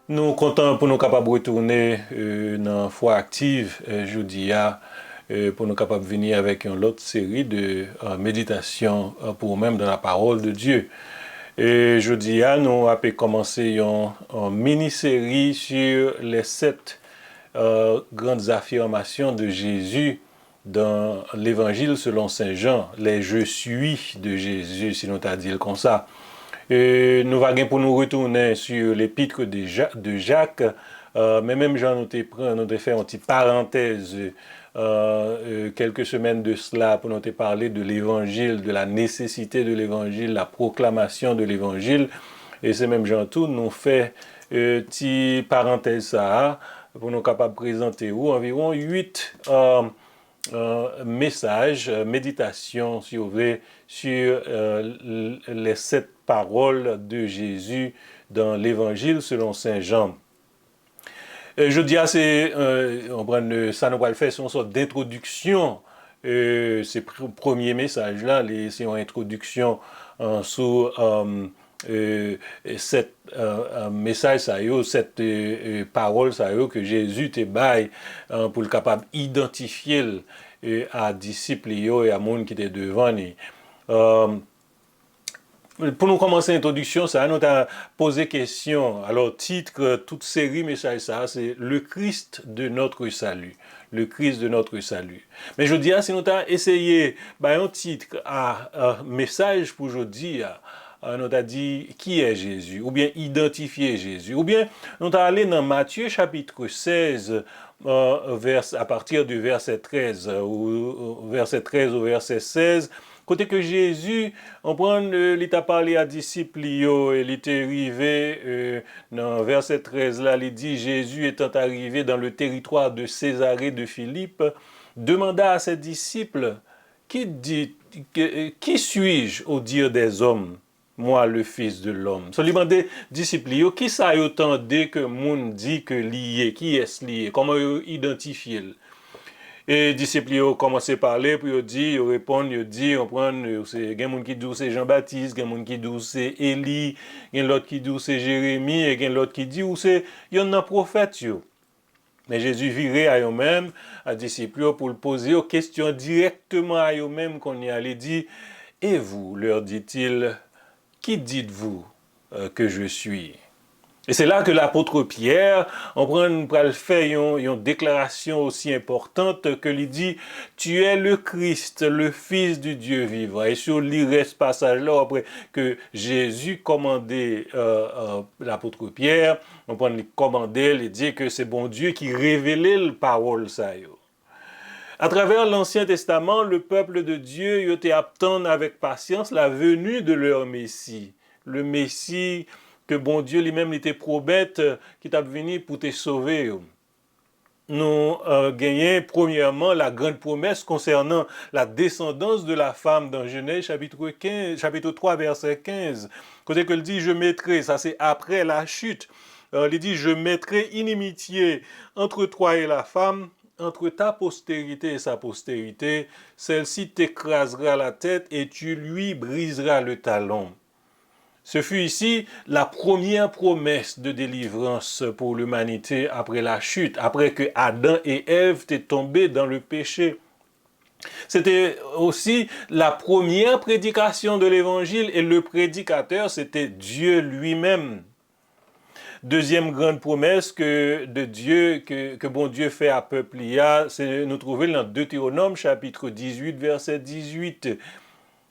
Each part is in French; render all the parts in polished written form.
Nous comptons pour nous capables de retourner dans la foi active jeudi pour nous capables de venir avec une autre série de méditations pour même dans la parole de Dieu. Et jeudi nous avons commencé une mini-série sur les 7 grandes affirmations de Jésus dans l'évangile selon Saint Jean, les je suis de Jésus, si nous t'a dit comme ça. Nous allons pour nous retourner sur l'épître de Jacques, mais même Jean nous a fait une petite parenthèse quelques semaines de cela pour nous parler de l'évangile, de la nécessité de l'évangile, la proclamation de l'évangile. Et c'est même Jean tout nous fait une petite parenthèse ça pour nous capables de présenter environ 8 message, méditation, si vous voulez, sur les 7 paroles de Jésus dans l'Évangile selon Saint Jean. Je dis ça nous va le faire sur une sorte d'introduction. Ces premiers messages-là, c'est une introduction sur cette message, cette parole que Jésus te baille pour le capable d'identifier à disciples et à monde qui était devant nous. Pour nous commencer l'introduction, ça nous a posé question. Alors, titre, toute série message, ça, c'est le Christ de notre salut. Le Christ de notre salut. Mais je dis, si nous avons essayé, un titre, un message pour aujourd'hui, nous avons dit qui est Jésus, ou bien identifier Jésus, ou bien nous avons allé dans Matthieu chapitre 16, à partir du verset 13, ou verset 13 au verset 16, côté que Jésus, on prend, il t'a parlé à disciples, et il était arrivé, dans verset 13 là, il dit, Jésus étant arrivé dans le territoire de Césarée de Philippe, demanda à ses disciples, qui suis-je au dire des hommes, moi le fils de l'homme? So, il demandait disciples, qui ça y autant dès que moun dit que lié, qui est-ce lié, comment identifier? Et disciples ont commencé à parler, puis ils disent, ils répondent, ils disent, on prend, il y a des gens qui disent c'est Jean-Baptiste, il y a des gens qui disent c'est Élie, il y a l'autre qui dit c'est Jérémie, et il y a l'autre qui dit c'est, il y en a un prophète. Mais Jésus virait à eux-mêmes, à disciples, pour le poser aux questions directement à eux-mêmes qu'on y allait dire, et vous, leur dit-il, qui dites-vous que je suis? Et c'est là que l'apôtre Pierre, on prend faire une déclaration aussi importante que lui dit, tu es le Christ, le Fils du Dieu vivant. Et sur lire ce passage-là, après que Jésus commandait l'apôtre Pierre, on prend lui commander, lui dire que c'est bon Dieu qui révélait la parole ça. À travers l'Ancien Testament, le peuple de Dieu était attend avec patience la venue de leur Messie. Le Messie que bon Dieu lui-même était probette qui t'a venu pour te sauver. Nous gagnons premièrement la grande promesse concernant la descendance de la femme dans Genèse chapitre 3 verset 15. Côté que le dit je mettrai, ça c'est après la chute. Il dit je mettrai inimitié entre toi et la femme, entre ta postérité et sa postérité, celle-ci t'écrasera la tête et tu lui briseras le talon. Ce fut ici la première promesse de délivrance pour l'humanité après la chute, après que Adam et Ève étaient tombés dans le péché. C'était aussi la première prédication de l'évangile et le prédicateur, c'était Dieu lui-même. Deuxième grande promesse de Dieu, que bon Dieu fait à peuple, c'est nous trouver dans Deutéronome chapitre 18, verset 18.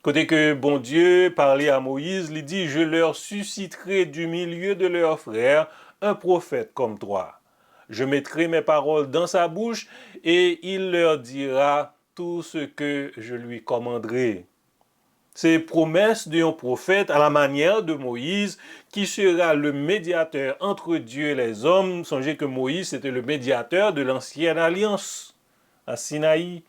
Côté que bon Dieu parlait à Moïse, il dit, je leur susciterai du milieu de leurs frères un prophète comme toi. Je mettrai mes paroles dans sa bouche et il leur dira tout ce que je lui commanderai. C'est promesse d'un prophète à la manière de Moïse qui sera le médiateur entre Dieu et les hommes. Songez que Moïse était le médiateur de l'ancienne alliance à Sinaï.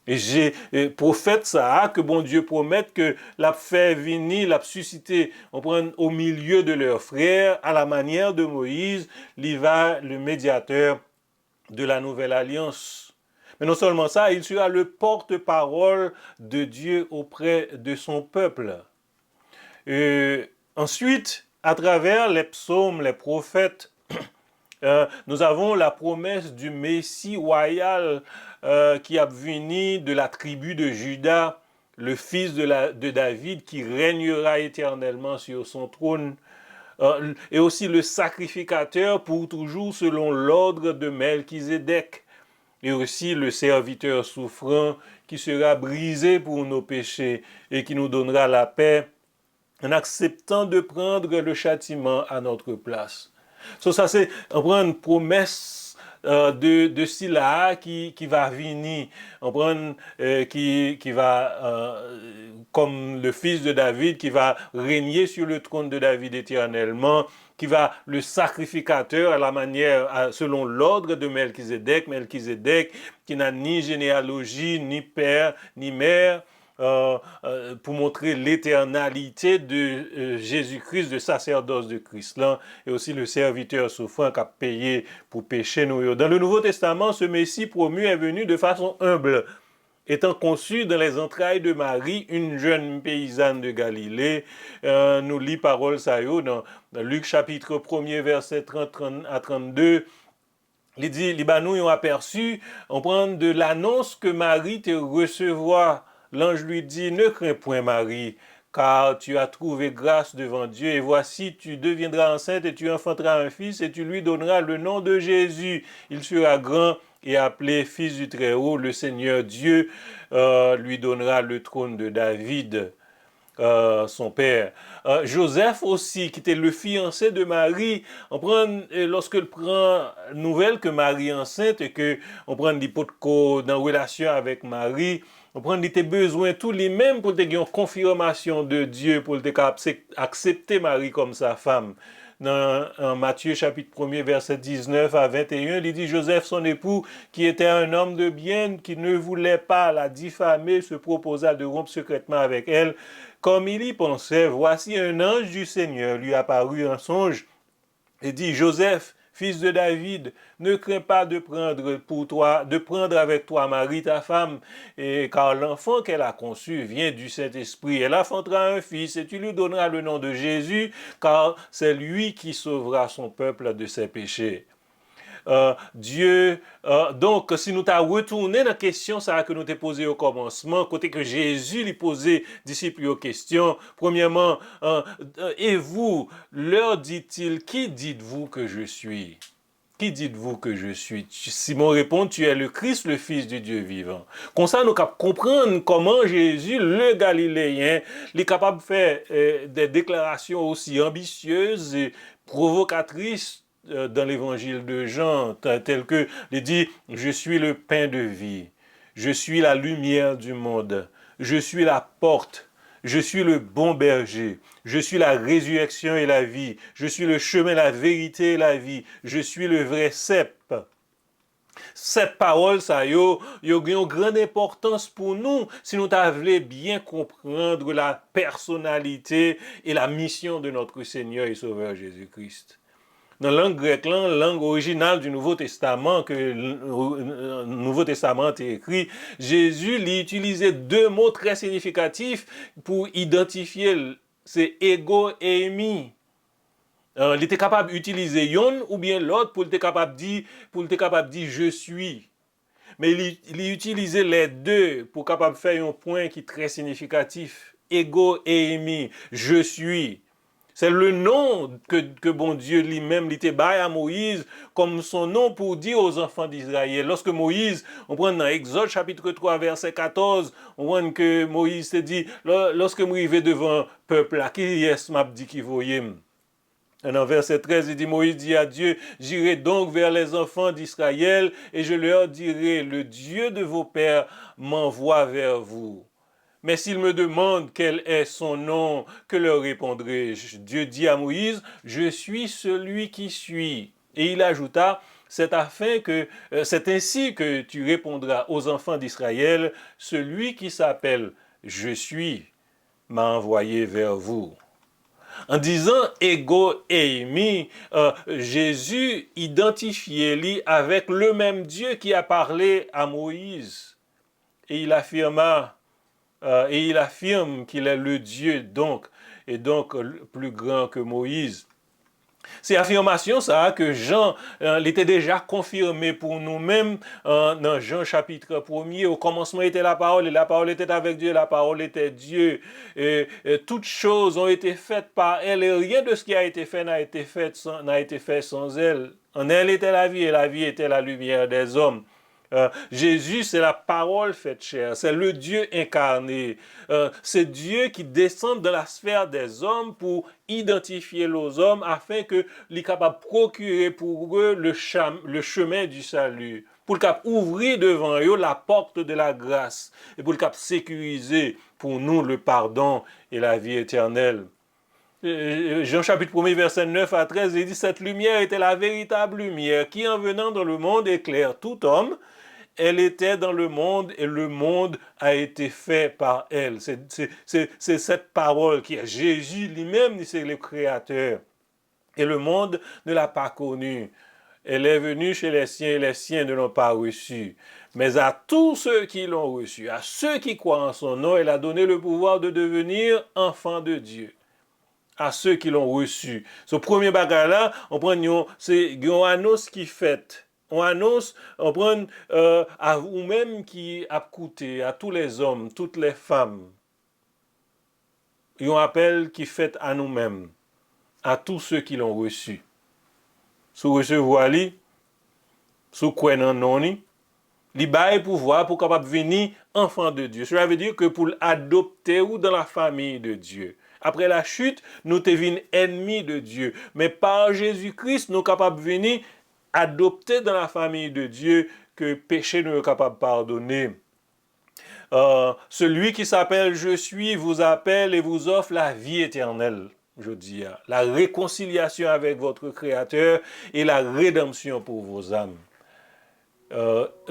Et j'ai prophète ça que bon Dieu promette que l'a fait venir, l'a suscité, on prend au milieu de leurs frères, à la manière de Moïse, il va le médiateur de la nouvelle alliance. Mais non seulement ça, il sera le porte-parole de Dieu auprès de son peuple. Ensuite, à travers les psaumes, les prophètes, Nous avons la promesse du Messie royal qui a venu de la tribu de Juda, le fils de David qui régnera éternellement sur son trône. Et aussi le sacrificateur pour toujours selon l'ordre de Melchizedek. Et aussi le serviteur souffrant qui sera brisé pour nos péchés et qui nous donnera la paix en acceptant de prendre le châtiment à notre place. Ça, c'est une promesse de Sila qui va venir, qui va, comme le fils de David, qui va régner sur le trône de David éternellement, qui va le sacrificateur à la manière, selon l'ordre de Melchizedek, qui n'a ni généalogie, ni père, ni mère, pour montrer l'éternalité de Jésus-Christ, de sacerdoce de Christ là, et aussi le serviteur souffrant qui a payé pour pécher nous. Dans le Nouveau Testament, ce Messie promu est venu de façon humble, étant conçu dans les entrailles de Marie, une jeune paysanne de Galilée. Nous lit parole ça dans Luc chapitre 1er, verset 30 à 32. Il dit, nous ont aperçu, on prend de l'annonce que Marie te recevra. L'ange lui dit, ne crains point Marie, car tu as trouvé grâce devant Dieu, et voici, tu deviendras enceinte et tu enfanteras un fils, et tu lui donneras le nom de Jésus. Il sera grand et appelé Fils du Très-Haut. Le Seigneur Dieu lui donnera le trône de David. Son père. Joseph aussi, qui était le fiancé de Marie, lorsqu'il prend nouvelle que Marie est enceinte et que on prend des potes dans relation avec Marie, on prend des besoins tous les mêmes pour avoir une confirmation de Dieu, pour accepter Marie comme sa femme. Dans Matthieu chapitre 1er verset 19 à 21, il dit Joseph son époux qui était un homme de bien qui ne voulait pas la diffamer se proposa de rompre secrètement avec elle. Comme il y pensait, voici un ange du Seigneur lui apparut en songe et dit Joseph, fils de David, ne crains pas de prendre avec toi Marie ta femme, car l'enfant qu'elle a conçu vient du Saint-Esprit. Elle enfantera un fils et tu lui donneras le nom de Jésus, car c'est lui qui sauvera son peuple de ses péchés. Donc, si nous t'as retourné dans la question ça que nous t'ai posé au commencement, côté que Jésus lui posait disciples aux questions, premièrement, et vous, leur dit-il, qui dites-vous que je suis? Qui dites-vous que je suis? Simon répond, tu es le Christ, le Fils du Dieu vivant. Comme ça, nous comprenons comment Jésus, le Galiléen, est capable de faire des déclarations aussi ambitieuses et provocatrices dans l'évangile de Jean, tel que il dit, je suis le pain de vie, je suis la lumière du monde, je suis la porte, je suis le bon berger, je suis la résurrection et la vie, je suis le chemin, la vérité et la vie, je suis le vrai cep. Cette parole, ça a une grande importance pour nous si nous voulons bien comprendre la personnalité et la mission de notre Seigneur et Sauveur Jésus-Christ. Dans la langue grecque, la langue originale du Nouveau Testament, que le Nouveau Testament est écrit, Jésus lui utilisait deux mots très significatifs pour identifier, c'est ego et emi. Il était capable d'utiliser yon ou bien l'autre pour être capable de dire je suis. Mais il utilisait les deux pour capable faire un point qui est très significatif. Ego et emi, je suis. C'est le nom que bon Dieu lui-même lui bail à Moïse comme son nom pour dire aux enfants d'Israël. Lorsque Moïse, on prend dans Exode chapitre 3 verset 14, on voit que Moïse se dit, lorsque je arrive devant le peuple, qui est-ce m'a dit qui voyait? Et dans verset 13, il dit, Moïse dit à Dieu, j'irai donc vers les enfants d'Israël et je leur dirai, le Dieu de vos pères m'envoie vers vous. Mais s'il me demande quel est son nom, que leur répondrai-je? Dieu dit à Moïse, je suis celui qui suis. Et il ajouta, c'est ainsi que tu répondras aux enfants d'Israël, celui qui s'appelle je suis m'a envoyé vers vous. En disant ego et emi, Jésus identifiait lui avec le même Dieu qui a parlé à Moïse. Et il affirme qu'il est le Dieu donc plus grand que Moïse. C'est affirmation ça que Jean l'était déjà confirmé pour nous-mêmes dans Jean chapitre 1er. Au commencement était la parole et la parole était avec Dieu, la parole était Dieu. Et toutes choses ont été faites par elle et rien de ce qui a été fait n'a été fait sans elle. En elle était la vie et la vie était la lumière des hommes. Jésus, c'est la parole faite chair, c'est le Dieu incarné. C'est Dieu qui descend dans la sphère des hommes pour identifier les hommes afin que les capables de procurer pour eux le chemin du salut. Pour le cap ouvrir devant eux la porte de la grâce et pour le cap sécuriser pour nous le pardon et la vie éternelle. Jean chapitre 1 verset 9 à 13, il dit, cette lumière était la véritable lumière qui en venant dans le monde éclaire tout homme. Elle était dans le monde et le monde a été fait par elle. C'est cette parole qui est Jésus lui-même, c'est le Créateur. Et le monde ne l'a pas connue. Elle est venue chez les siens et les siens ne l'ont pas reçue. Mais à tous ceux qui l'ont reçue, à ceux qui croient en son nom, elle a donné le pouvoir de devenir enfants de Dieu. À ceux qui l'ont reçu. Ce premier bagage là, on prend c'est une annonce qui fait. On annonce, on prend à vous-même qui a coûté, à tous les hommes, toutes les femmes. Il y a un appel qui fait à nous-mêmes, à tous ceux qui l'ont reçu. Sous recevoir li, sous quoi non non li, li bail pouvoir pour capable venir enfant de Dieu. Cela veut dire que pour adopter ou dans la famille de Dieu. Après la chute, nous devenons ennemis de Dieu. Mais par Jésus-Christ, nous sommes capables de venir adopter dans la famille de Dieu que péché nous est capable de pardonner. Celui qui s'appelle Je suis vous appelle et vous offre la vie éternelle, je dis, la réconciliation avec votre Créateur et la rédemption pour vos âmes.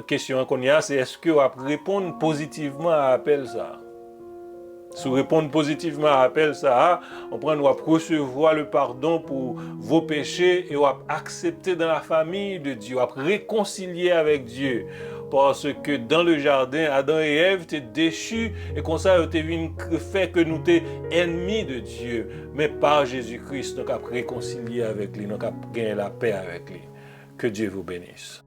Question qu'on y a, c'est est-ce que vous répondre positivement à l'appel ça? Si vous répondez positivement à l'appel ça, on prend nous recevoir le pardon pour vos péchés et on accepter dans la famille de Dieu, on réconcilier avec Dieu. Parce que dans le jardin, Adam et Ève étaient déchus et comme ça, ils ont fait que nous étions ennemis de Dieu. Mais par Jésus-Christ, nous avons réconcilié avec lui, nous avons gagné la paix avec lui. Que Dieu vous bénisse.